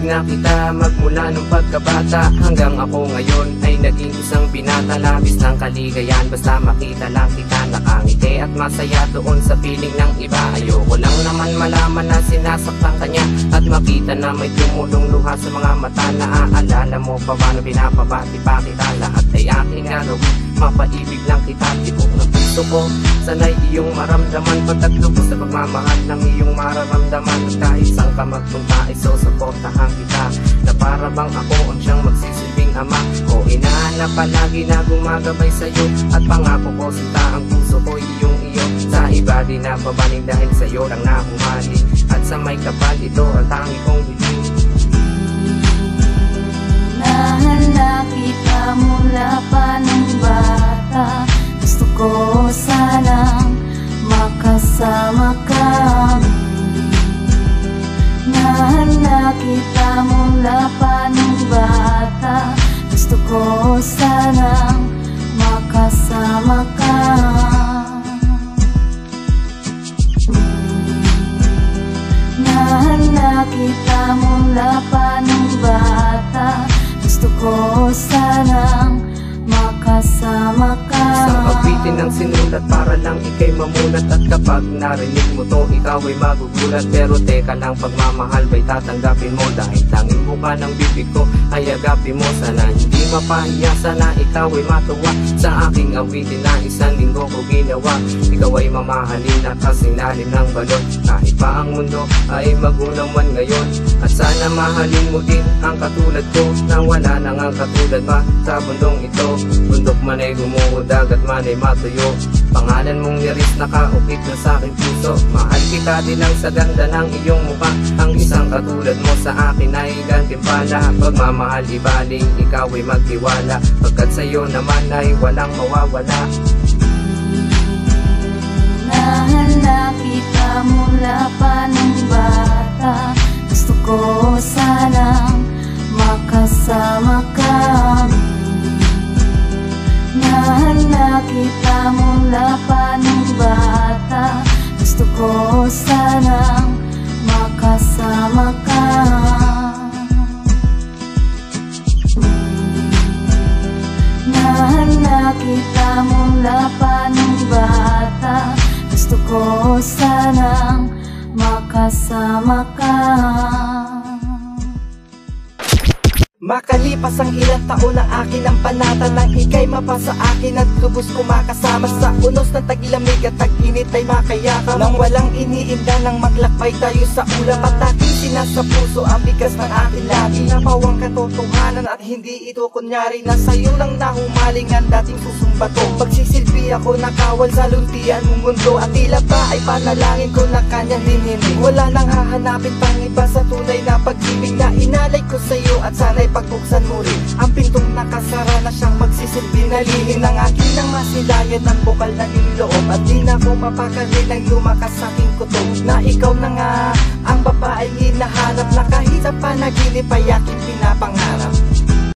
na kita magmula nung pagkabata hanggang ako ngayon ay naging isang binata. Labis ng kaligayan basta makita lang kita nakangiti at masaya doon sa piling ng iba. Ayoko lang naman malaman na sinasaktan kanya at makita na may tumulong luha sa mga mata. Naaalala mo pa ba na pinapabati pa kita? Lahat ay aking gagawin, mapaibig lang kita. Tibok ng puso ko, sanay iyong maramdaman. Pagtaglubos sa pagmamahal ng iyong mararamdaman. Kahit saan ka magpunta ay susuportahan kita, na para bang ako ang siyang magsisilbing ama o ina na palagi na gumagabay sa'yo. At pangako ko sinta ang puso ko iyong iyo, sa iba di na babaling dahil sa'yo lang na humali. At sa may kapal ito ang tangi kong hiling. Nahala kita mula pa ng bata, gusto ko sanang makasama kami. Nahala kita mula pa ng bata, gusto ko sanang makasama ka. Nahala kita mula pa ng bata, gusto ko sanang makasama ka. Sa awitin ng sinulat para lang ikay mamulat. At kapag narinig mo to ikaw ay magugulat. Pero teka lang, pagmamahal ba'y tatanggapin mo? Dahil tanging buka ng bibig ko ay agapin mo. Sana hindi mapahiya, sana ikaw ay matuwa sa aking awitin na isang linggo ko ginawa. Ikaw ay mamahalin at kasing lalim ng balon. Kahit pa ang mundo ay magulang man ngayon. At sana mahalin mo din ang katulad ko, na wala nang ang katulad pa sa bundong ito. Bundok man ay gumuho, dagat man ay matuyo. Pangalan mong Yaris nakaukit na sa aking puso. Mahal kita din lang sa ganda ng iyong mukha. Ang isang katulad mo sa akin ay gantimpala. Pagmamahal ibaling, ikaw ay magtiwala, pagkat sa'yo naman ay walang mawawala. Nahala kita mula pa ng bata, gusto ko sanang makasama kami. Nahala kita mula pa ng bata, gusto ko sanang makasama ka. Nahala kita mula pa ng bata, gusto ko sanang makasama ka. Makalipas ang ilang taon na akin ang panata, nang ika'y mapasa akin at lubos ko makasama sa unos ng tagilamig at tag-init ay makayakap. Nang walang iniinda nang maglakbay tayo sa ulap, at aking sinasa puso ang bigas ng akin lagi. Napawang katotohanan at hindi ito kunyari, na sa'yo lang nahumaling ang dating pusong bato. Pagsisilbi ako nakawal sa luntian mong mundo, at tila ba ay panalangin ko na kanyang dinhinig. Wala nang hahanapin pang iba sa tunay na pag-ibig na inalay ko sa'yo, at sana'y pagbuksan mo rin ang pintong nakasara na siyang magsisilbi na lihim ng akin nang masilayan ng bukal na iniloob. At di na ko mapakali nang lumakas sa aking kutob, na ikaw na nga ang babaeng hinahanap, na kahit sa panaginip ay aking pinapangarap.